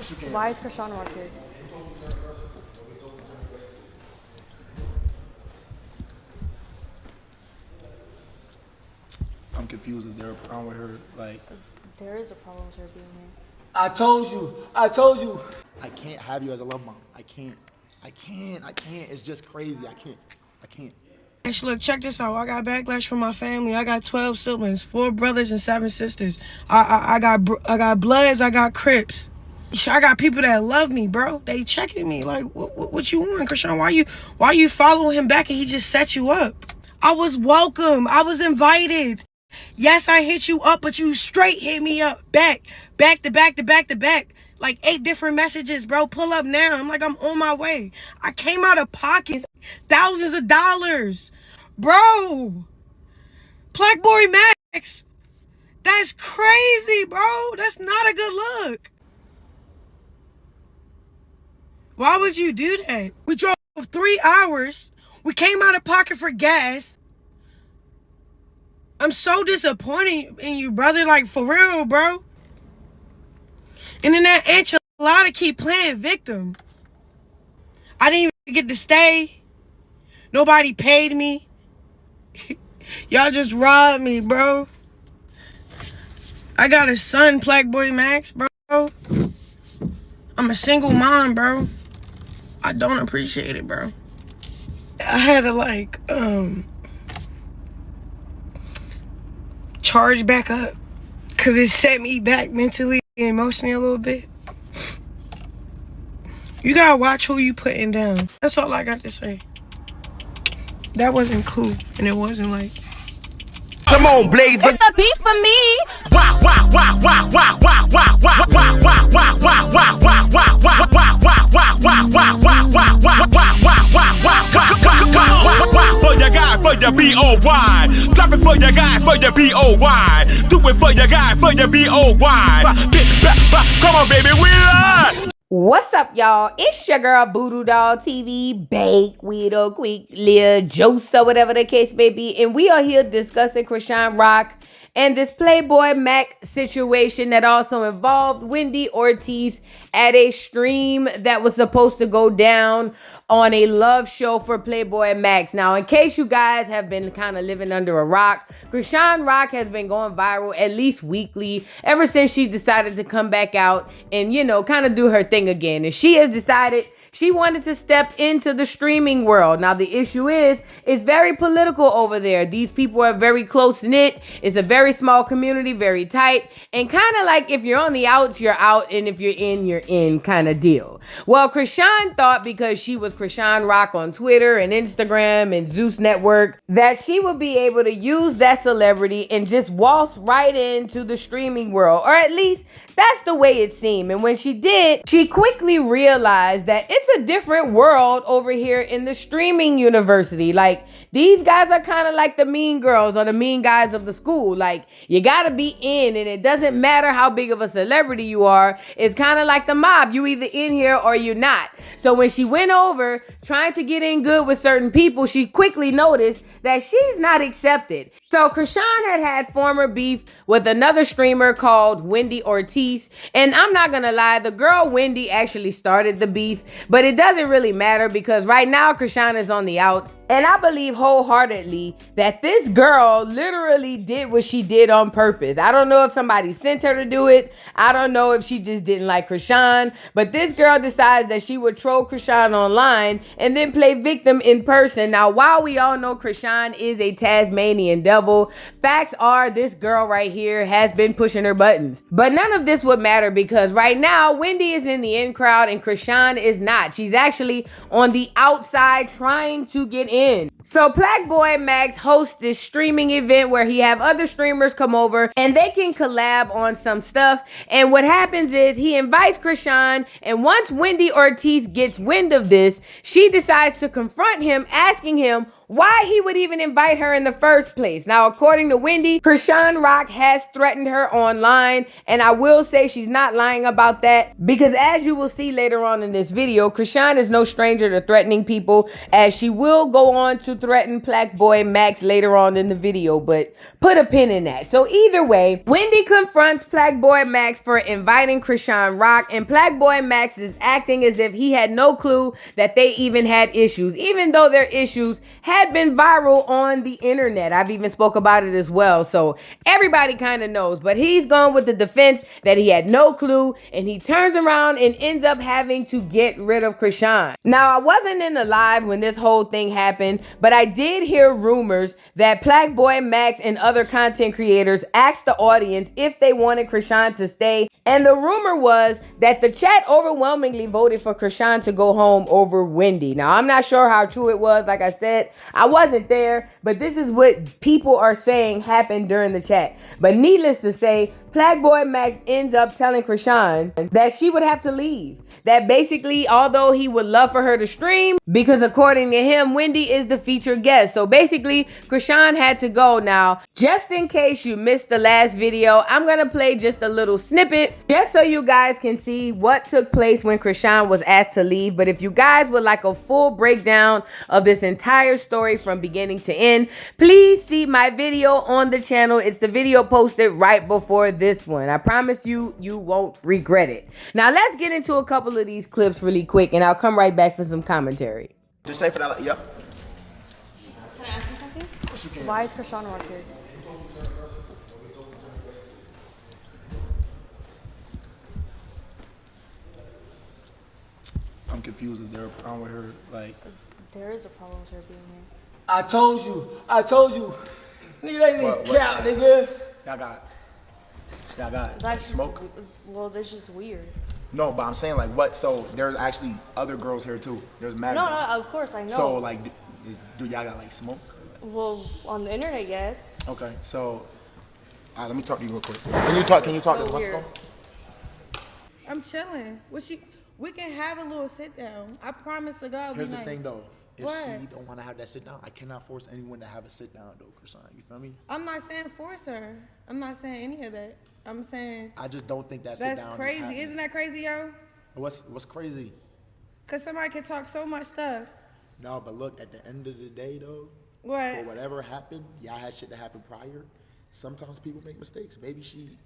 Why is Chrisean Rock here? I'm confused. Is there a problem with her? Like, There is a problem with her being here. I told you. I can't have you as a love mom. I can't. It's just crazy. I can't. Actually, look, check this out. I got backlash from my family. I got 12 siblings, 4 brothers and 7 sisters. I got Bloods, I got Crips. I got people that love me, bro. They checking me like, what you want, Chrisean? Why you following him back and he just set you up? I was welcome. I was invited. Yes, I hit you up, but you straight hit me up back to back. Like 8 different messages, bro. Pull up now. I'm like, I'm on my way. I came out of pocket, thousands of dollars. Bro, PlaqueboyMax, that's crazy, bro. That's not a good look. Why would you do that? We drove 3 hours. We came out of pocket for gas. I'm so disappointed in you, brother. Like, for real, bro. And then that enchilada keep playing victim. I didn't even get to stay. Nobody paid me. Y'all just robbed me, bro. I got a son, PlaqueboyMax, bro. I'm a single mom, bro. I don't appreciate it, bro. I had to, like, charge back up. Because it set me back mentally and emotionally a little bit. You gotta watch who you putting down. That's all I got to say. That wasn't cool, and it wasn't like. Come on, Blaze. It's a beef for me. For your guy, for your B-O-Y. Drop it for your guy, for your B-O-Y. Do it for your guy, for your B-O-Y. Come on, baby, we live. What's up, y'all? It's your girl, Voodoo Doll TV, Bake, Widow, Quick, Lil, Josa, whatever the case may be. And we are here discussing Chrisean Rock and this PlaqueboyMax situation that also involved Wendy Ortiz at a stream that was supposed to go down on a love show for PlaqueboyMax. Now, in case you guys have been kind of living under a rock, Chrisean Rock has been going viral at least weekly ever since she decided to come back out and, you know, kind of do her thing again. And she has decided she wanted to step into the streaming world. Now, the issue is, it's very political over there. These people are very close-knit. It's a very small community, very tight, and kind of like if you're on the outs, you're out, and if you're in kind of deal. Well, Chrisean thought because she was Chrisean Rock on Twitter and Instagram and Zeus Network, that she would be able to use that celebrity and just waltz right into the streaming world, or at least that's the way it seemed. And when she did, she quickly realized that it's a different world over here in the streaming university. Like, these guys are kind of like the mean girls or the mean guys of the school. Like, you gotta be in, and it doesn't matter how big of a celebrity you are. It's kind of like the mob. You either in here or you're not. So when she went over trying to get in good with certain people, she quickly noticed that she's not accepted. So Chrisean had former beef with another streamer called Wendy Ortiz. And I'm not gonna lie, the girl Wendy actually started the beef, but it doesn't really matter because right now Chrisean is on the outs. And I believe wholeheartedly that this girl literally did what she did on purpose. I don't know if somebody sent her to do it. I don't know if she just didn't like Chrisean, but this girl decides that she would troll Chrisean online and then play victim in person. Now, while we all know Chrisean is a Tasmanian devil, facts are this girl right here has been pushing her buttons. But none of this would matter because right now Wendy is in the in crowd and Chrisean is not. She's actually on the outside trying to get in. So PlaqueboyMax hosts this streaming event where he have other streamers come over and they can collab on some stuff. And what happens is he invites Chrisean, and once Wendy Ortiz gets wind of this, she decides to confront him, asking him why he would even invite her in the first place. Now, according to Wendy, Chrisean Rock has threatened her online, and I will say she's not lying about that, because as you will see later on in this video, Chrisean is no stranger to threatening people, as she will go on to threaten PlaqueboyMax later on in the video, but put a pin in that. So either way, Wendy confronts PlaqueboyMax for inviting Chrisean Rock, and PlaqueboyMax is acting as if he had no clue that they even had issues, even though their issues had been viral on the internet. I've even spoke about it as well, so everybody kind of knows, but he's gone with the defense that he had no clue, and he turns around and ends up having to get rid of Chrisean. Now, I wasn't in the live when this whole thing happened, but I did hear rumors that PlaqueboyMax and other content creators asked the audience if they wanted Chrisean to stay, and the rumor was that the chat overwhelmingly voted for Chrisean to go home over Wendy. Now, I'm not sure how true it was. Like I said, I wasn't there, but this is what people are saying happened during the chat. But needless to say, PlaqueboyMax ends up telling Chrisean that she would have to leave. That basically, although he would love for her to stream, because according to him, Wendy is the featured guest. So basically, Chrisean had to go. Now, just in case you missed the last video, I'm going to play just a little snippet, just so you guys can see what took place when Chrisean was asked to leave. But if you guys would like a full breakdown of this entire story from beginning to end, please see my video on the channel. It's the video posted right before this one. I promise you, you won't regret it. Now, let's get into a couple of these clips really quick, and I'll come right back for some commentary. Just say for that. Yep. Can I ask you something? Of course you can. Why is Chrisean Rock here? I'm confused. Is there a problem with her? Like, There is a problem with her being here. I told you. Nigga, that What- nigga what's cap, that? nigga. y'all got That's just, smoke? well, that's just weird. No, but I'm saying like what? So there's actually other girls here too. There's mad No, girls. no, of course I know. So like, do y'all got like smoke? Well, on the internet, yes. Okay, so let me talk to you real quick. Can you talk? So to weird. Musco? I'm chilling. We can have a little sit down. I promise to God. Here's be the nice. thing though. If What? she don't want to have that sit down, I cannot force anyone to have a sit down though, Chrisean. You feel me? I'm not saying force her. I'm not saying any of that. I'm saying I just don't think that sit that's down. crazy. Isn't that crazy, yo? What's crazy? Cause somebody can talk so much stuff. No, but look, at the end of the day though, What? for whatever happened, y'all had shit that happened prior. Sometimes people make mistakes. Maybe she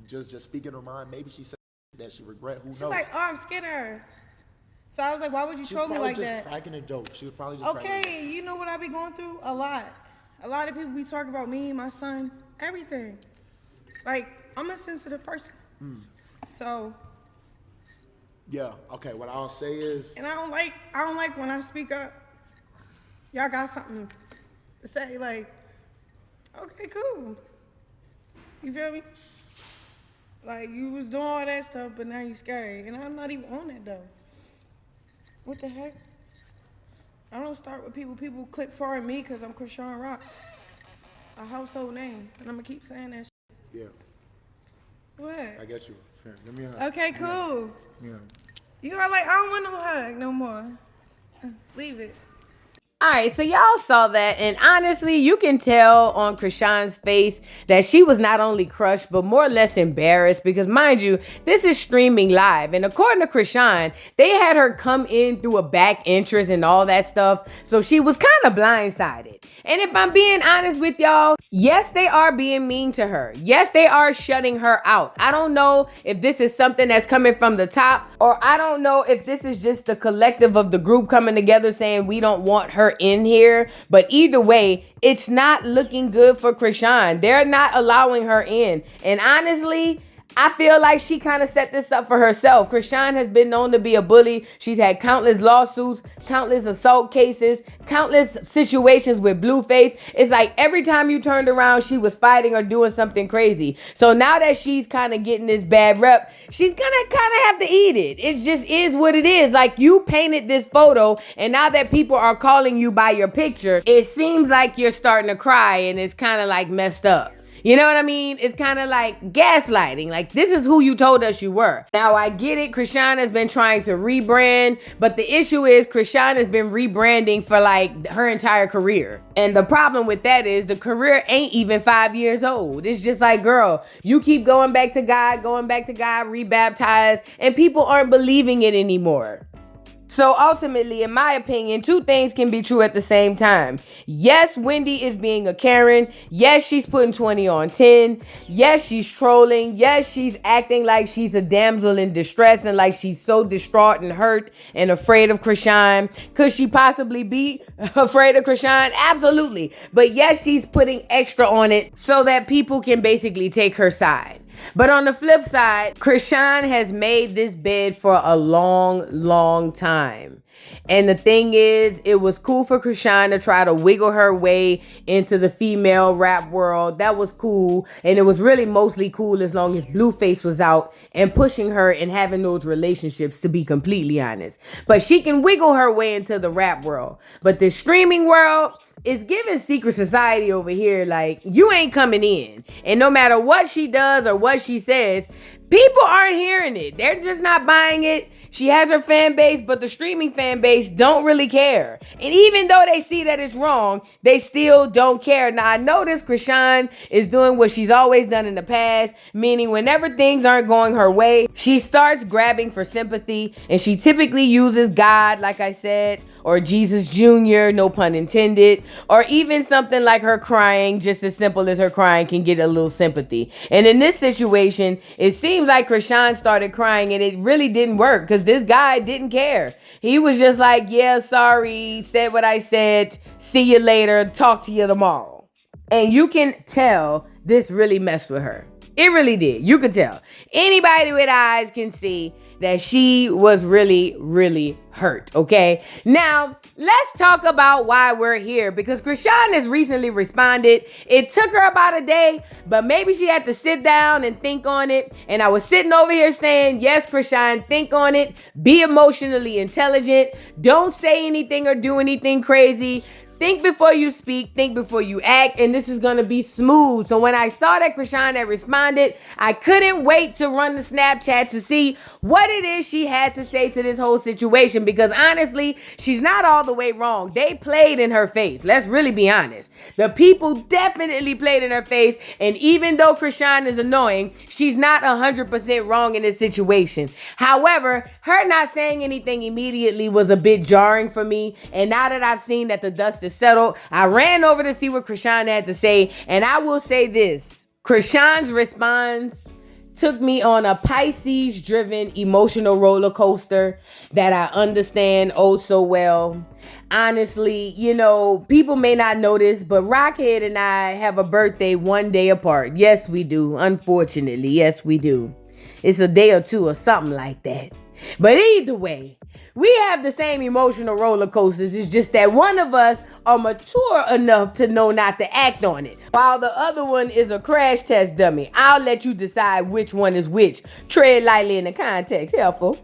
just speaking her mind. Maybe she said that she regret. Who She's knows? like, oh, I'm scared of her. So I was like, why would you She troll was me probably like just that? cracking a joke. She was probably just cracking a joke. Okay, you know what I be going through? A lot. A lot of people be talking about me, my son, everything. Like, I'm a sensitive person. So, Yeah. Okay. What I'll say is, and I don't like when I speak up. Y'all got something to say, like, okay, cool. You feel me? Like, you was doing all that stuff, but now you scary. And I'm not even on that, though. What the heck? I don't start with people. People click for me because I'm Chrisean Rock. A household name. And I'm going to keep saying that shit. yeah, What? I get you. Here, give me a hug. Okay, cool. Yeah. You are like, I don't want no hug no more. Leave it. All right, so y'all saw that, and honestly, you can tell on Chrisean's face that she was not only crushed, but more or less embarrassed, because mind you, this is streaming live, and according to Chrisean, they had her come in through a back entrance and all that stuff, so she was kind of blindsided. And if I'm being honest with y'all, yes, they are being mean to her. Yes, they are shutting her out. I don't know if this is something that's coming from the top, or I don't know if this is just the collective of the group coming together saying we don't want her in here, but either way, it's not looking good for Chrisean. They're not allowing her in, and honestly, I feel like she kind of set this up for herself. Chrisean has been known to be a bully. She's had countless lawsuits, countless assault cases, countless situations with Blueface. It's like every time you turned around, she was fighting or doing something crazy. So now that she's kind of getting this bad rep, she's gonna kind of have to eat it. It just is what it is. Like, you painted this photo, and now that people are calling you by your picture, it seems like you're starting to cry, and it's kind of like messed up. You know what I mean? It's kind of like gaslighting. Like, this is who you told us you were. Now, I get it. Chrisean has been trying to rebrand, but the issue is Chrisean has been rebranding for like her entire career. And the problem with that is the career ain't even 5 years old. It's just like, girl, you keep going back to God, rebaptized, and people aren't believing it anymore. So ultimately, in my opinion, two things can be true at the same time. Yes, Wendy is being a Karen. Yes, she's putting 20 on 10. Yes, she's trolling. Yes, she's acting like she's a damsel in distress and like she's so distraught and hurt and afraid of Chrisean. Could she possibly be afraid of Chrisean? Absolutely. But yes, she's putting extra on it so that people can basically take her side. But on the flip side, Chrisean has made this bed for a long time. And the thing is, it was cool for Chrisean to try to wiggle her way into the female rap world. That was cool. And it was really mostly cool as long as Blueface was out and pushing her and having those relationships, to be completely honest. But she can wiggle her way into the rap world. But the streaming world is giving secret society over here like, you ain't coming in. And no matter what she does or what she says, people aren't hearing it. They're just not buying it. She has her fan base, but the streaming fan base don't really care. And even though they see that it's wrong, they still don't care. Now, I noticed Chrisean is doing what she's always done in the past, meaning whenever things aren't going her way, she starts grabbing for sympathy, and she typically uses God, like I said, or Jesus Jr., no pun intended, or even something like her crying, just as simple as her crying can get a little sympathy. And in this situation, it seems like Chrisean started crying and it really didn't work because this guy didn't care. He was just like, yeah, sorry, said what I said, see you later, talk to you tomorrow. And you can tell this really messed with her. It really did. You could tell. Anybody with eyes can see that she was really hurt, okay? Now, let's talk about why we're here, because Chrisean has recently responded. It took her about a day, but maybe she had to sit down and think on it. And I was sitting over here saying, yes, Chrisean, think on it. Be emotionally intelligent. Don't say anything or do anything crazy. Think before you speak, think before you act, and this is going to be smooth. So when I saw that Chrisean had responded, I couldn't wait to run the Snapchat to see what it is she had to say to this whole situation, because honestly, she's not all the way wrong. They played in her face. Let's really be honest. The people definitely played in her face, and even though Chrisean is annoying, she's not 100% wrong in this situation. However, her not saying anything immediately was a bit jarring for me, and now that I've seen that the dust is settled, I ran over to see what Chrisean had to say, and I will say this. Chrisean's response took me on a Pisces-driven emotional roller coaster that I understand oh so well. Honestly, you know, people may not know this, but Rockhead and I have a birthday one day apart. Yes, we do. Unfortunately, yes, we do. It's a day or two or something like that. But either way, we have the same emotional roller coasters. It's just that one of us are mature enough to know not to act on it, while the other one is a crash test dummy. I'll let you decide which one is which. Tread lightly in the context. Helpful.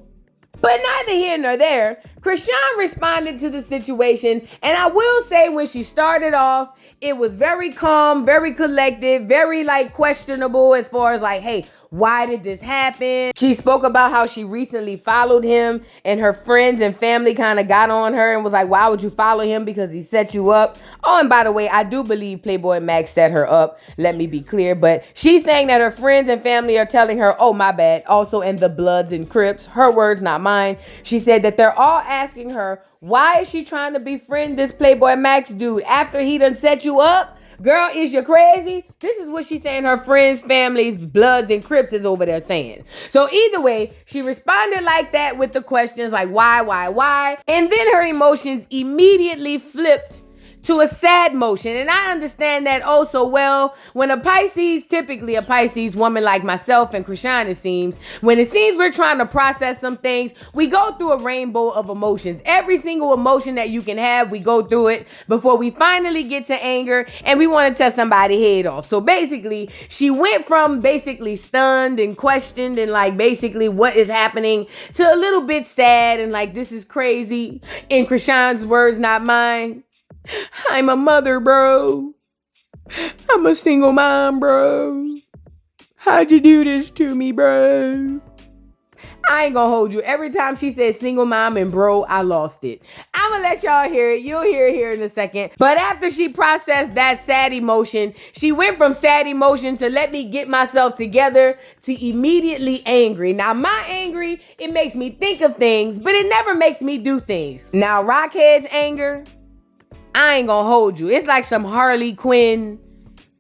But neither here nor there, Chrisean responded to the situation, and I will say when she started off, it was very calm, very collected, very questionable as far as hey, why did this happen? She spoke about how she recently followed him and her friends and family kind of got on her and was like, why would you follow him? Because he set you up. Oh, and by the way, I do believe PlaqueboyMax set her up. Let me be clear. But she's saying that her friends and family are telling her, oh, my bad. Also, in the Bloods and Crips, her words, not mine. She said that they're all asking her, why is she trying to befriend this PlaqueboyMax dude after he done set you up? Girl, is you crazy? This is what she's saying her friends, families, Bloods, and Crips is over there saying. So either way, she responded like that with the questions like why? And then her emotions immediately flipped to a sad motion. And I understand that oh so well. When a Pisces, typically a Pisces woman like myself and Chrisean, it seems we're trying to process some things, we go through a rainbow of emotions. Every single emotion that you can have, we go through it before we finally get to anger and we want to tell somebody head off. So basically, she went from basically stunned and questioned and basically what is happening to a little bit sad and this is crazy. In Chrisean's words, not mine, I'm a mother, bro. I'm a single mom, bro. How'd you do this to me, bro? I ain't gonna hold you. Every time she said single mom and bro, I lost it. I'm gonna let y'all hear it. You'll hear it here in a second. But after she processed that sad emotion, she went from sad emotion to let me get myself together to immediately angry. Now, my angry, it makes me think of things, but it never makes me do things. Now, Rockhead's anger, I ain't gonna hold you. It's like some Harley Quinn,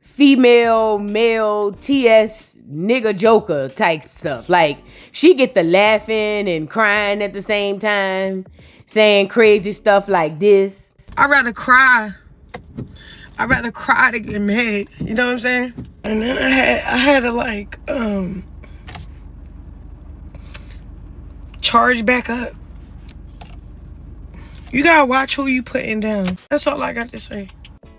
female, male, TS, nigga joker type stuff. Like, she get the laughing and crying at the same time, saying crazy stuff like this. I'd rather cry. I'd rather cry to get mad. You know what I'm saying? And then I had to like charge back up. You gotta watch who you putting down. That's all I got to say.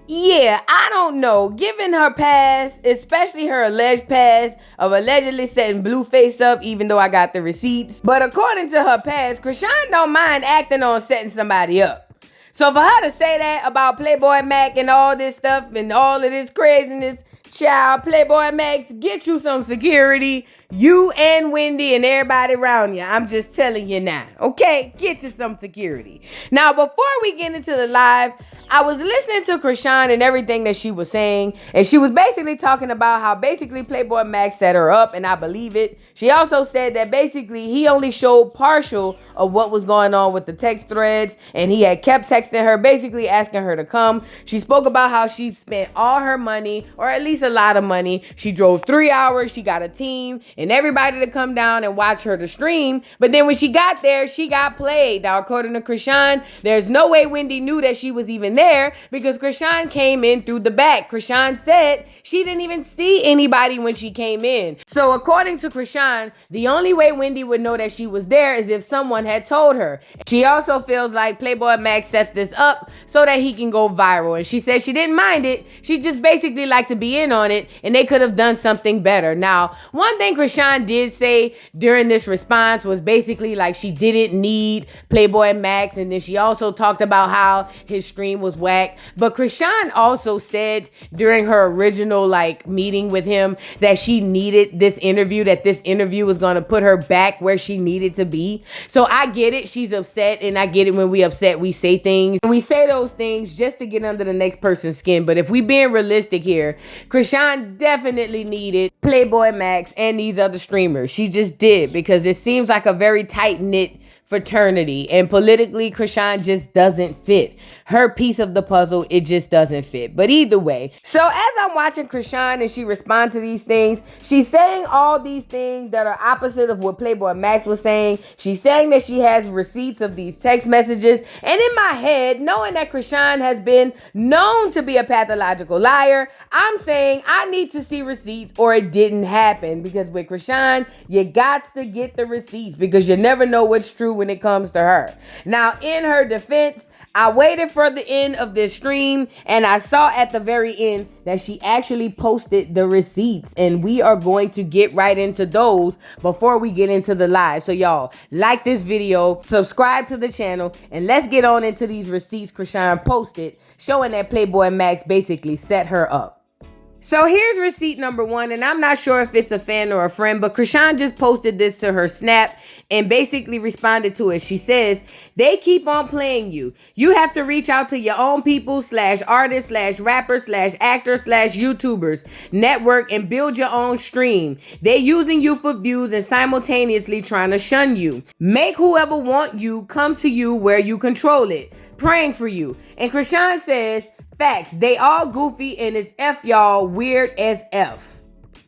Yeah, I don't know. Given her past, especially her alleged past of allegedly setting Blueface up, even though I got the receipts. But according to her past, Chrisean don't mind acting on setting somebody up. So for her to say that about PlaqueboyMax and all this stuff and all of this craziness, child, PlaqueboyMax, get you some security. You and Wendy and everybody around you. I'm just telling you now. Okay? Get you some security. Now, before we get into the live, I was listening to Chrisean and everything that she was saying, and she was basically talking about how basically PlaqueboyMax set her up, and I believe it. She also said that basically he only showed partial of what was going on with the text threads, and he had kept texting her, basically asking her to come. She spoke about how she spent all her money, or at least a lot of money. She drove 3 hours, she got a team, and everybody to come down and watch her to stream. But then when she got there, she got played. Now, according to Chrisean, there's no way Wendy knew that she was even there because Chrisean came in through the back. Chrisean said she didn't even see anybody when she came in. So according to Chrisean, the only way Wendy would know that she was there is if someone had told her. She also feels like PlaqueboyMax set this up so that he can go viral. And she said she didn't mind it. She just basically liked to be in on it, and they could have done something better. Now, one thing Chrisean did say during this response was basically like she didn't need PlaqueboyMax, and then she also talked about how his stream was whack. But Chrisean also said during her original like meeting with him that she needed this interview, that this interview was going to put her back where she needed to be. So I get it. She's upset, and I get it. When we upset, we say things, and we say those things just to get under the next person's skin. But if we being realistic here, Chrisean definitely needed PlaqueboyMax and these other streamers. She just did, because it seems like a very tight-knit fraternity, and politically Chrisean just doesn't fit. Her piece of the puzzle, it just doesn't fit. But either way, so as I'm watching Chrisean and she responds to these things, she's saying all these things that are opposite of what PlaqueboyMax was saying. She's saying that she has receipts of these text messages, and in my head, knowing that Chrisean has been known to be a pathological liar, I'm saying I need to see receipts or it didn't happen. Because with Chrisean, you got to get the receipts, because you never know what's true when it comes to her. Now, in her defense, I waited for the end of this stream, and I saw at the very end that she actually posted the receipts, and we are going to get right into those before we get into the live. So y'all, like this video, subscribe to the channel, and let's get on into these receipts Chrisean posted, showing that PlaqueboyMax basically set her up. So here's receipt number 1, and I'm not sure if it's a fan or a friend, but Chrisean just posted this to her Snap and basically responded to it. She says, they keep on playing you. You have to reach out to your own people / artists / rappers / actors / YouTubers, network, and build your own stream. They using you for views and simultaneously trying to shun you. Make whoever want you come to you where you control it. Praying for you. And Chrisean says, facts, they all goofy and it's F y'all weird as F.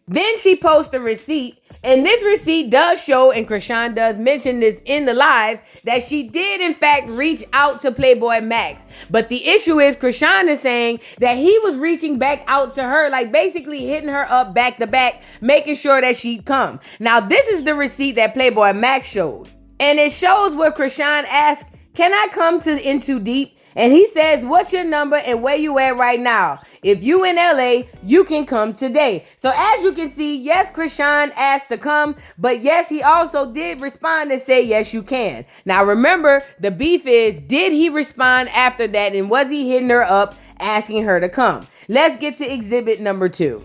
Then she posts a receipt, and this receipt does show, and Chrisean does mention this in the live, that she did in fact reach out to PlaqueboyMax. But the issue is Chrisean is saying that he was reaching back out to her, like basically hitting her up back to back, making sure that she'd come. Now this is the receipt that PlaqueboyMax showed. And it shows where Chrisean asked, can I come to In Too Deep? And he says, what's your number and where you at right now? If you in LA, you can come today. So as you can see, yes, Chrisean asked to come, but yes, he also did respond and say, yes, you can. Now remember, the beef is, did he respond after that, and was he hitting her up asking her to come? Let's get to exhibit number 2.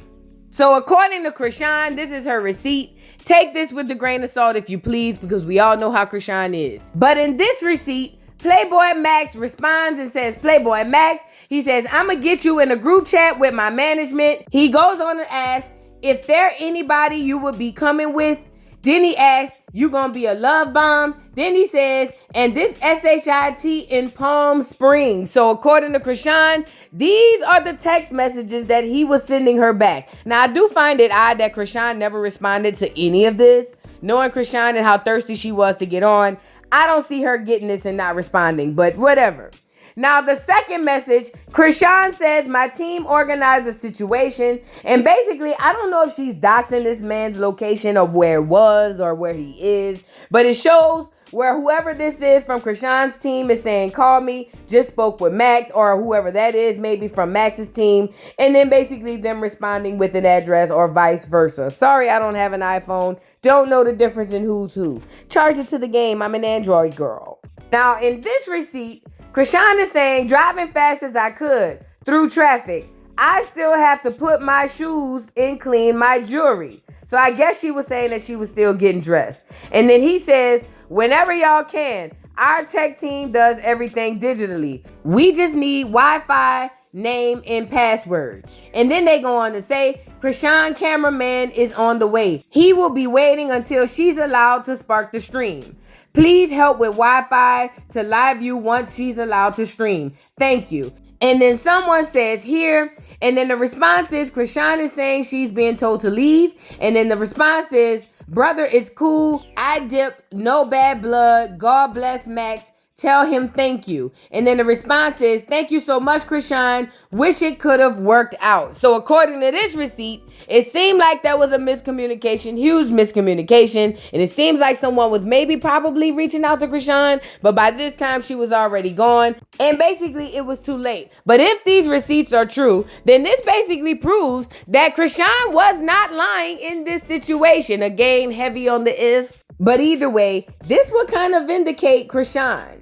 So according to Chrisean, this is her receipt. Take this with a grain of salt if you please, because we all know how Chrisean is. But in this receipt, PlaqueboyMax responds and says, PlaqueboyMax, he says, I'm going to get you in a group chat with my management. He goes on to ask if there anybody you would be coming with. Then he asks, you going to be a love bomb? Then he says, and this SHIT in Palm Springs. So according to Chrisean, these are the text messages that he was sending her back. Now, I do find it odd that Chrisean never responded to any of this. Knowing Chrisean and how thirsty she was to get on, I don't see her getting this and not responding, but whatever. Now, the second message, Chrisean says, my team organized a situation. And basically, I don't know if she's doxing this man's location of where it was or where he is, but it shows where whoever this is from Chrisean's team is saying, call me, just spoke with Max, or whoever that is, maybe from Max's team. And then basically them responding with an address or vice versa. Sorry, I don't have an iPhone. Don't know the difference in who's who. Charge it to the game. I'm an Android girl. Now, in this receipt, Chrisean is saying, driving fast as I could through traffic. I still have to put my shoes and clean my jewelry. So I guess she was saying that she was still getting dressed. And then he says, whenever y'all can, our tech team does everything digitally. We just need Wi-Fi, name, and password. And then they go on to say, Chrisean cameraman is on the way. He will be waiting until she's allowed to spark the stream. Please help with Wi-Fi to live view once she's allowed to stream. Thank you. And then someone says here, and then the response is Chrisean is saying she's being told to leave. And then the response is, brother, it's cool. I dipped, no bad blood. God bless Max. Tell him thank you. And then the response is, thank you so much, Chrisean. Wish it could have worked out. So according to this receipt, it seemed like there was a miscommunication, huge miscommunication. And it seems like someone was maybe probably reaching out to Chrisean, but by this time she was already gone. And basically it was too late. But if these receipts are true, then this basically proves that Chrisean was not lying in this situation. Again, heavy on the if. But either way, this would kind of vindicate Chrisean.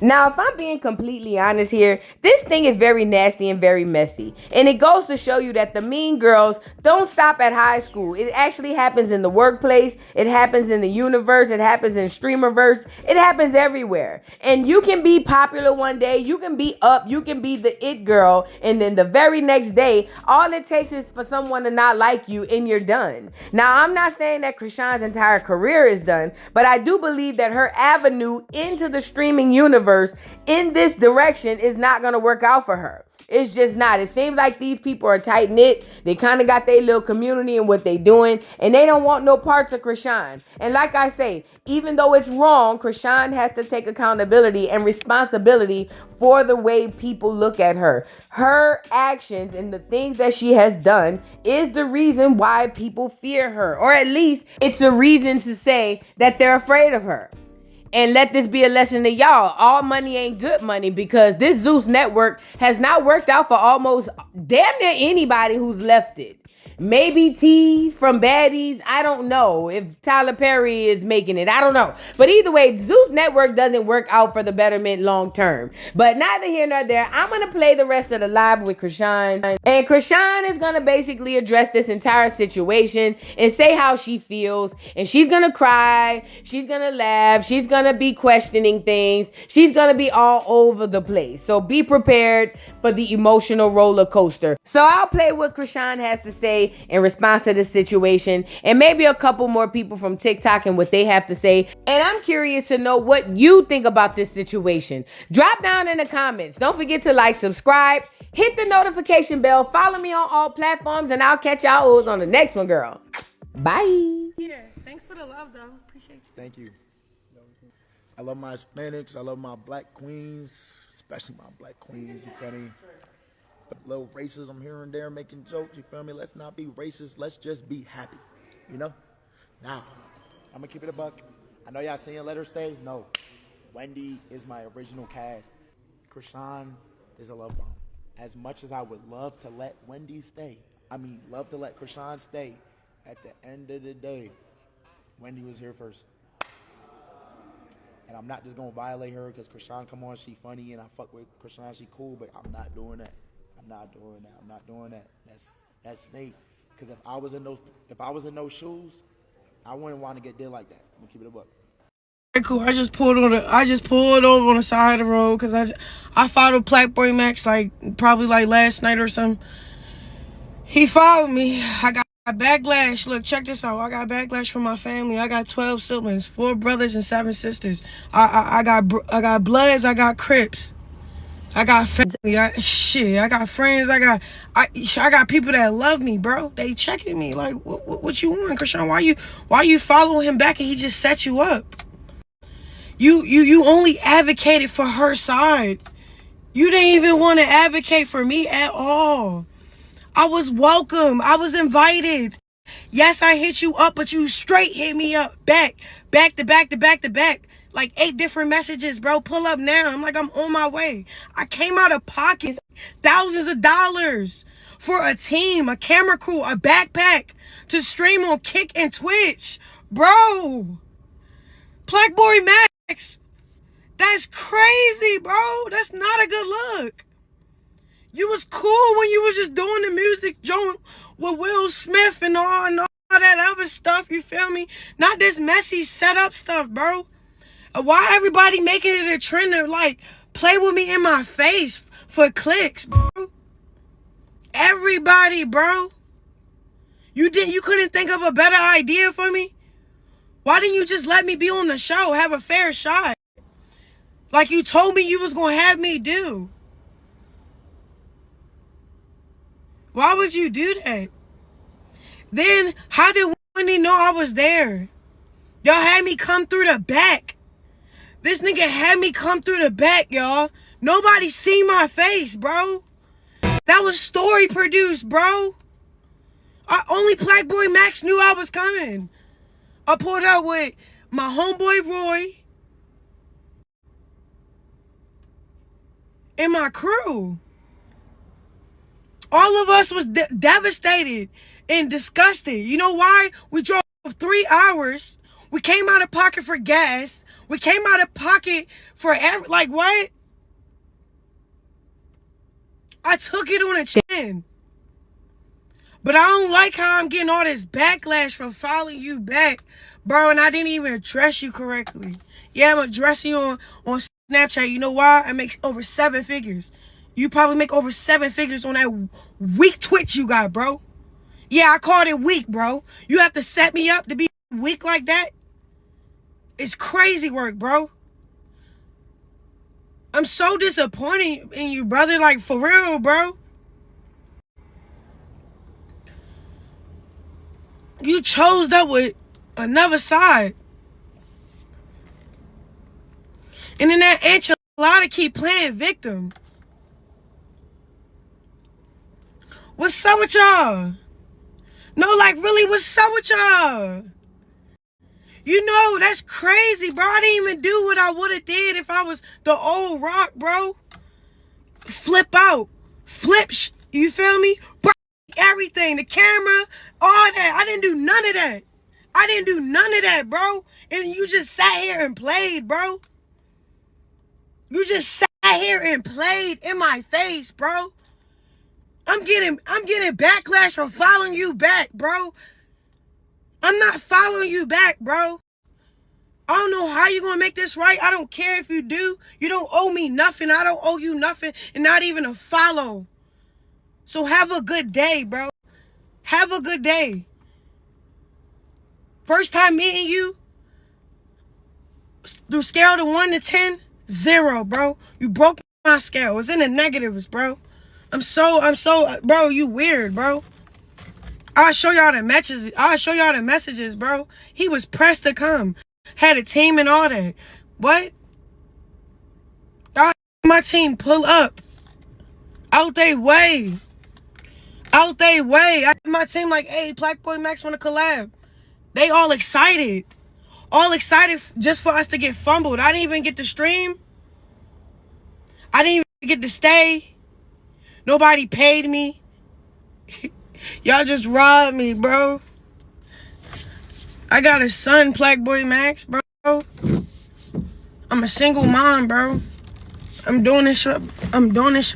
Now, if I'm being completely honest here, this thing is very nasty and very messy. And it goes to show you that the mean girls don't stop at high school. It actually happens in the workplace. It happens in the universe. It happens in streamerverse. It happens everywhere. And you can be popular one day. You can be up. You can be the it girl. And then the very next day, all it takes is for someone to not like you and you're done. Now, I'm not saying that Chrisean's entire career is done, but I do believe that her avenue into the streaming universe in this direction is not going to work out for her. It's just not. It seems like these people are tight knit. They kind of got their little community and what they doing, and they don't want no parts of Chrisean. And like I say, even though it's wrong, Chrisean has to take accountability and responsibility for the way people look at her. Her actions and the things that she has done is the reason why people fear her, or at least it's a reason to say that they're afraid of her. And let this be a lesson to y'all. All money ain't good money, because this Zeus network has not worked out for almost damn near anybody who's left it. Maybe T from Baddies. I don't know if Tyler Perry is making it. I don't know. But either way, Zeus Network doesn't work out for the betterment long term. But neither here nor there. I'm going to play the rest of the live with Chrisean. And Chrisean is going to basically address this entire situation and say how she feels. And she's going to cry. She's going to laugh. She's going to be questioning things. She's going to be all over the place. So be prepared for the emotional roller coaster. So I'll play what Chrisean has to say in response to this situation, and maybe a couple more people from TikTok and what they have to say. And I'm curious to know what you think about this situation. Drop down in the comments. Don't forget to like, subscribe, hit the notification bell, follow me on all platforms, and I'll catch y'all on the next one, girl. Bye. Yeah, thanks for the love, though. Appreciate you. Thank you. I love my Hispanics. I love my black queens, especially my black queens. You feel me? Little racism here and there, making jokes. You feel me? Let's not be racist. Let's just be happy. You know? Now, I'm gonna keep it a buck. I know y'all saying let her stay. No. Wendy is my original cast. Chrisean is a love bomb. As much as I would love to let Wendy stay, love to let Chrisean stay, at the end of the day, Wendy was here first. And I'm not just going to violate her because Chrisean, come on, she funny and I fuck with Chrisean, she cool, but I'm not doing that. I'm not doing that. That's Snake. Because if I was in those shoes, I wouldn't want to get did like that. I'm going to keep it a buck. Cool. I just pulled over on the side of the road because I followed PlaqueboyMax probably last night or something. He followed me. I got backlash. Look, check this out. I got backlash from my family. I got 12 siblings, 4 brothers and 7 sisters. I got Bloods. I got Crips. I got family. I got friends. I got people that love me, bro. They checking me like, what you want, Chrisean? Why you following him back and he just set you up? You only advocated for her side. You didn't even want to advocate for me at all. I was welcome. I was invited. Yes, I hit you up, but you straight hit me up back to back. Like 8 different messages, bro. Pull up now. I'm on my way. I came out of pockets, thousands of dollars for a team, a camera crew, a backpack to stream on Kick and Twitch. Bro. PlaqueboyMax. That's crazy, bro. That's not a good look. You was cool when you was just doing the music joint with Will Smith and all that other stuff, you feel me? Not this messy setup stuff, bro. Why everybody making it a trend to play with me in my face for clicks, bro? Everybody, bro. You couldn't think of a better idea for me? Why didn't you just let me be on the show, have a fair shot? Like you told me you was gonna have me do. Why would you do that? Then, how did Wendy know I was there? Y'all had me come through the back. This nigga had me come through the back, y'all. Nobody seen my face, bro. That was story produced, bro. Only PlaqueboyMax knew I was coming. I pulled out with my homeboy Roy and my crew. All of us was devastated and disgusted. You know why? We drove 3 hours. We came out of pocket for gas. We came out of pocket for what? I took it on a chin. But I don't like how I'm getting all this backlash from following you back, bro, and I didn't even address you correctly. Yeah, I'm addressing you on Snapchat. You know why? I make over 7 figures. You probably make over 7 figures on that weak Twitch you got, bro. Yeah, I called it weak, bro. You have to set me up to be weak like that? It's crazy work, bro. I'm so disappointed in you, brother. For real, bro. You chose that with another side. And then that enchilada keep playing victim. What's up with y'all? No, really, what's up with y'all? You know, that's crazy, bro. I didn't even do what I would have did if I was the old Rock, bro. Flip out. You feel me? Break everything. The camera, all that. I didn't do none of that, bro. And you just sat here and played, bro. You just sat here and played in my face, bro. I'm getting backlash from following you back, bro. I'm not following you back, bro. I don't know how you gonna make this right. I don't care if you do. You don't owe me nothing. I don't owe you nothing, and not even a follow. So have a good day, bro. Have a good day. First time meeting you, through scale of 1 to 10, 0, bro. You broke my scale. It's in the negatives, bro. I'm so, bro, you weird, bro. I'll show y'all the messages, bro. He was pressed to come. Had a team and all that. What? My team pull up. Out they way. My team hey, PlaqueboyMax want to collab. They all excited. Just for us to get fumbled. I didn't even get to stream. I didn't even get to stay. Nobody paid me. Y'all just robbed me, bro. I got a son, PlaqueboyMax, bro. I'm a single mom, bro. I'm doing this shit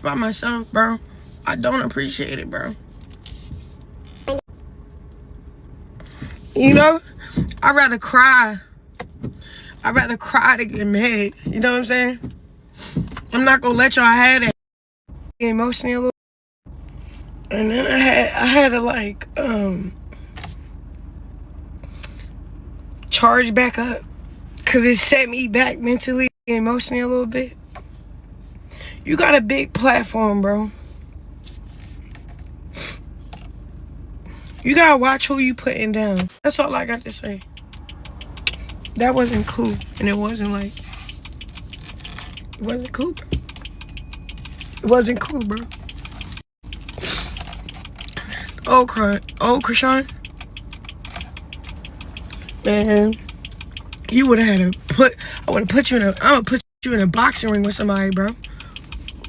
by myself, bro. I don't appreciate it, bro. You know, I'd rather cry. I'd rather cry than get mad. You know what I'm saying? I'm not gonna let y'all have that. Emotionally a little. And then I had to like charge back up, cause it set me back mentally and emotionally a little bit. You got a big platform, bro. You gotta watch who you putting down. That's all I got to say. That wasn't cool, and it wasn't cool, bro. It wasn't cool, bro. Oh, Chrisean. Man, you would have had to I would have put you in I'm gonna put you in a boxing ring with somebody, bro.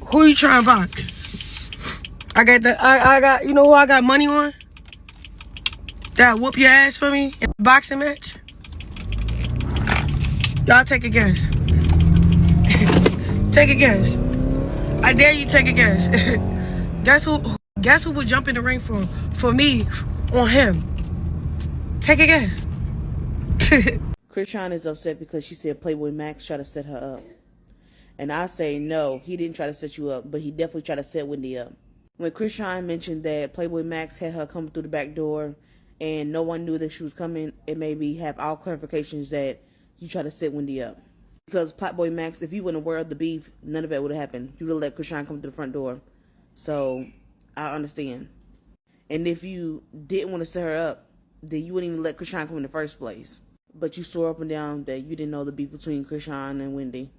Who you trying to box? I got you know who I got money on? That whoop your ass for me in a boxing match? Y'all take a guess. Take a guess. I dare you take a guess. Guess who would jump in the ring for me on him? Take a guess. Chrisean is upset because she said PlaqueboyMax tried to set her up. And I say no, he didn't try to set you up, but he definitely tried to set Wendy up. When Chrisean mentioned that PlaqueboyMax had her come through the back door and no one knew that she was coming, it made me have all clarifications that you tried to set Wendy up. Because PlaqueboyMax, if you weren't aware of the beef, none of that would have happened. You would have let Chrisean come to the front door. So, I understand. And if you didn't want to set her up, then you wouldn't even let Chrisean come in the first place. But you swore up and down that you didn't know the beef between Chrisean and Wendy.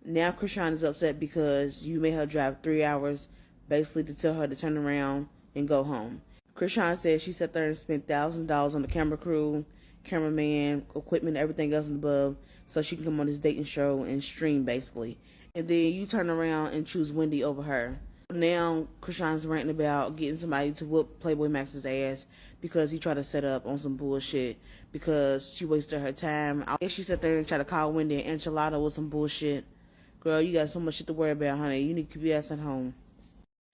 Now Chrisean is upset because you made her drive 3 hours, basically to tell her to turn around and go home. Chrisean said she sat there and spent thousands of dollars on the camera crew, cameraman, equipment, everything else above, so she can come on this dating show and stream, basically. And then you turn around and choose Wendy over her. Now Chrisean's ranting about getting somebody to whoop PlaqueboyMax's ass because he tried to set up on some bullshit because she wasted her time. I guess she sat there and tried to call Wendy an enchilada with some bullshit. Girl, you got so much shit to worry about, honey. You need to keep your ass at home.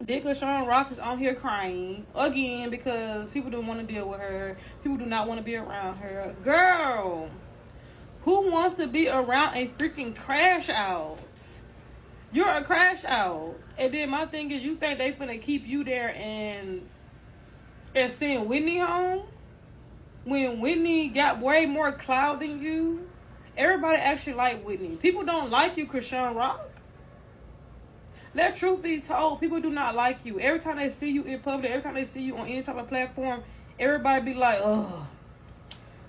Dick Chrisean Rock is on here crying again because people don't want to deal with her. People do not want to be around her. Girl, who wants to be around a freaking crash out? You're a crash out. And then my thing is, you think they finna keep you there and send Whitney home? When Whitney got way more clout than you? Everybody actually like Whitney. People don't like you, Chrisean Rock. Let truth be told, people do not like you. Every time they see you in public, every time they see you on any type of platform, everybody be like, ugh,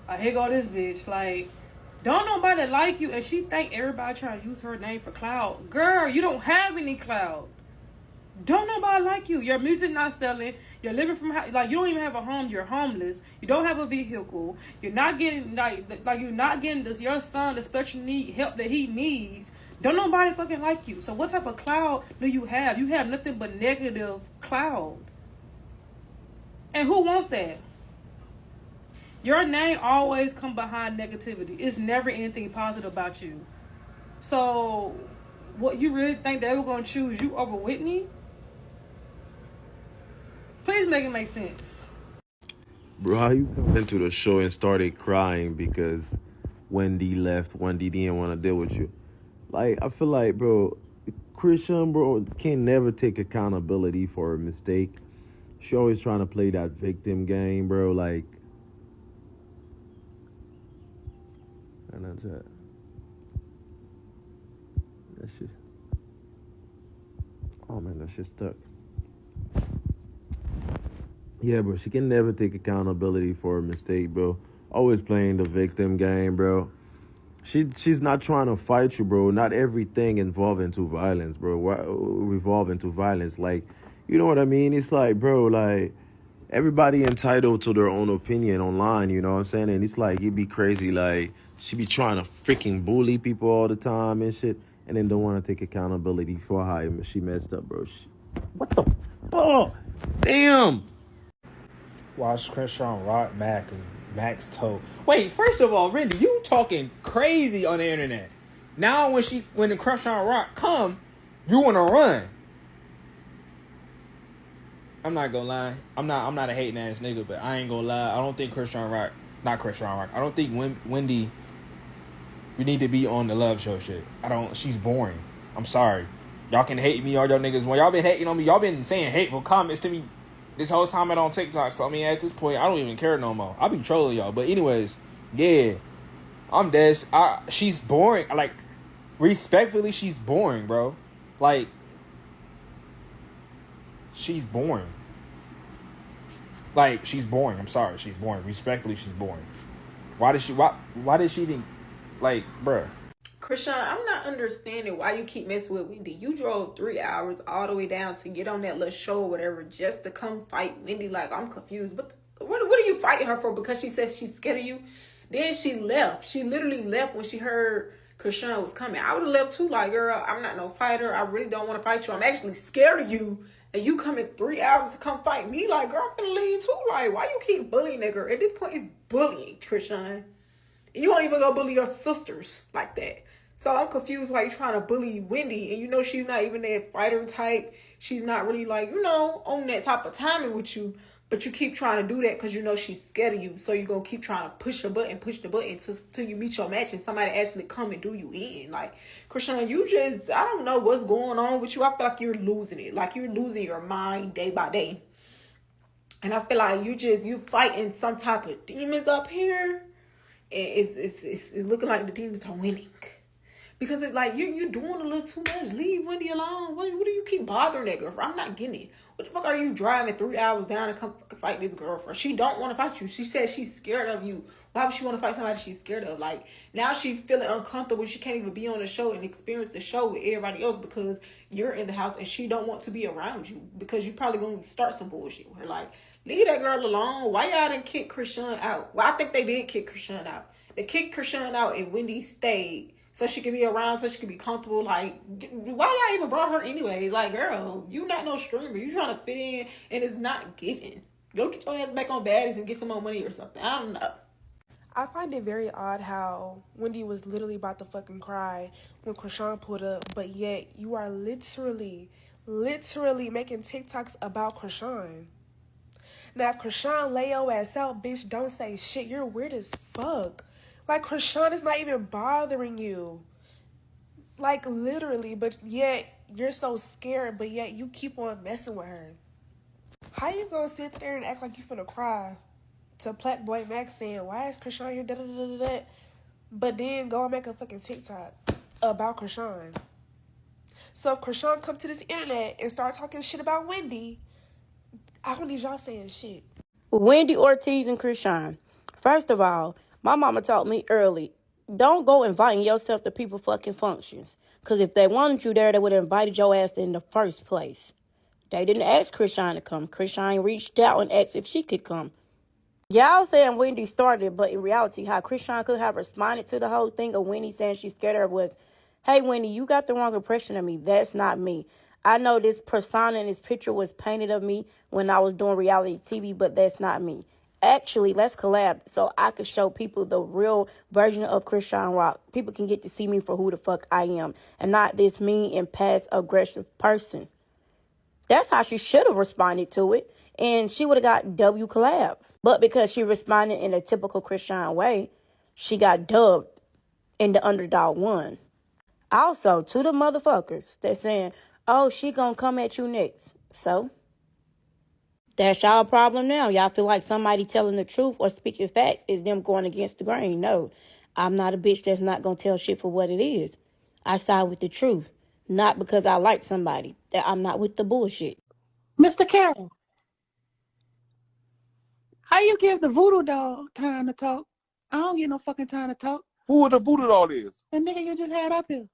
I here go this bitch. Like, don't nobody like you, and she think everybody trying to use her name for clout. Girl, you don't have any clout. Don't nobody like you. Your music not selling. You're living from like you don't even have a home. You're homeless. You don't have a vehicle. You're not getting like you're not getting this your son the special need help that he needs. Don't nobody fucking like you. So what type of cloud do you have? You have nothing but negative cloud. And who wants that? Your name always come behind negativity. It's never anything positive about you. So what, you really think they were gonna choose you over Whitney? Please make it make sense. Bro, how you come into the show and started crying because Wendy left, Wendy didn't want to deal with you? Like, I feel like, bro, Chrisean, bro, can never take accountability for a mistake. She always trying to play that victim game, bro. Like, and that's it. That shit. Oh man, that shit stuck. Yeah, bro, she can never take accountability for a mistake, bro. Always playing the victim game, bro. She's not trying to fight you, bro. Not everything revolve into violence. Like, you know what I mean? It's like, bro, like, everybody entitled to their own opinion online, you know what I'm saying? And it's like, it'd be crazy, like, she be trying to freaking bully people all the time and shit. and then don't want to take accountability for how she messed up, bro. What the fuck? Damn. Watch Chrisean rock Max toe. Wait, first of all, Randy, you talking crazy on the internet. Now when the Chrisean rock come, you wanna run. I'm not gonna lie. I'm not a hating ass nigga, but I ain't gonna lie. I don't think I don't think Wendy, you need to be on the love show shit. She's boring. I'm sorry. Y'all can hate me, all y'all niggas. When y'all been hating on me, y'all been saying hateful comments to me this whole time on TikTok. So I mean, at this point, I don't even care no more. I be trolling y'all. But anyways, yeah, I'm dead. She's boring. Like, respectfully, she's boring, bro. Like, she's boring. Like, she's boring. I'm sorry, she's boring. Respectfully, she's boring. Why did she even, like, bruh? Chrisean, I'm not understanding why you keep messing with Wendy. You drove 3 hours all the way down to get on that little show or whatever just to come fight Wendy. Like, I'm confused. But what are you fighting her for? Because she says she's scared of you? Then she left. She literally left when she heard Chrisean was coming. I would have left too. Like, girl, I'm not no fighter. I really don't want to fight you. I'm actually scared of you. And you coming 3 hours to come fight me? Like, girl, I'm finna leave too. Like, why you keep bullying that girl? At this point, it's bullying, Chrisean. You won't even go bully your sisters like that. So I'm confused why you trying to bully Wendy. And you know she's not even that fighter type. She's not really like, on that type of timing with you. But you keep trying to do that because you know she's scared of you. So you're going to keep trying to push the button till you meet your match and somebody actually come and do you in. Like, Chrisean, I don't know what's going on with you. I feel like you're losing it. Like, you're losing your mind day by day. And I feel like you fighting some type of demons up here. And it's looking like the demons are winning. Because it's like, you're doing a little too much. Leave Wendy alone. What do you keep bothering that girl for? I'm not getting it. What the fuck are you driving 3 hours down to come fight this girl for? She don't want to fight you. She said she's scared of you. Why would she want to fight somebody she's scared of? Like, now she's feeling uncomfortable. She can't even be on the show and experience the show with everybody else because you're in the house and she don't want to be around you because you're probably going to start some bullshit with her. Like, leave that girl alone. Why y'all didn't kick Chrisean out? Well, I think they did kick Chrisean out. They kicked Chrisean out and Wendy stayed. So she could be around, so she could be comfortable. Like, why y'all even brought her anyways? Like, girl, you not no streamer. You trying to fit in, and it's not giving. Go get your ass back on Baddies and get some more money or something. I don't know. I find it very odd how Wendy was literally about to fucking cry when Chrisean pulled up, but yet you are literally making TikToks about Chrisean. Now, if Chrisean lay your ass out, bitch, don't say shit. You're weird as fuck. Like, Chrisean is not even bothering you. Like, literally, but yet you're so scared, but yet you keep on messing with her. How you gonna sit there and act like you finna cry to PlaqueboyMax saying, why is Chrisean here, da-da-da-da-da, but then go and make a fucking TikTok about Chrisean? So if Chrisean come to this internet and start talking shit about Wendy, I don't need y'all saying shit. Wendy Ortiz and Chrisean. First of all, my mama taught me early, don't go inviting yourself to people fucking functions. Because if they wanted you there, they would have invited your ass in the first place. They didn't ask Chrisean to come. Chrisean reached out and asked if she could come. Y'all saying Wendy started, but in reality, how Chrisean could have responded to the whole thing of Wendy saying she's scared of her was, hey, Wendy, you got the wrong impression of me. That's not me. I know this persona and this picture was painted of me when I was doing reality TV, but that's not me. Actually, let's collab so I could show people the real version of Chrisean Rock. People can get to see me for who the fuck I am and not this mean and passive-aggressive person. That's how she should have responded to it, and she would have got W collab. But because she responded in a typical Chrisean way, she got dubbed and the underdog won. Also, to the motherfuckers that's saying, oh, she gonna come at you next. So that's y'all problem now. Y'all feel like somebody telling the truth or speaking facts is them going against the grain. No, I'm not a bitch that's not going to tell shit for what it is. I side with the truth, not because I like somebody. That I'm not with the bullshit. Mr. Carroll, how you give the voodoo doll time to talk? I don't get no fucking time to talk. Who the voodoo doll is? The nigga you just had up here.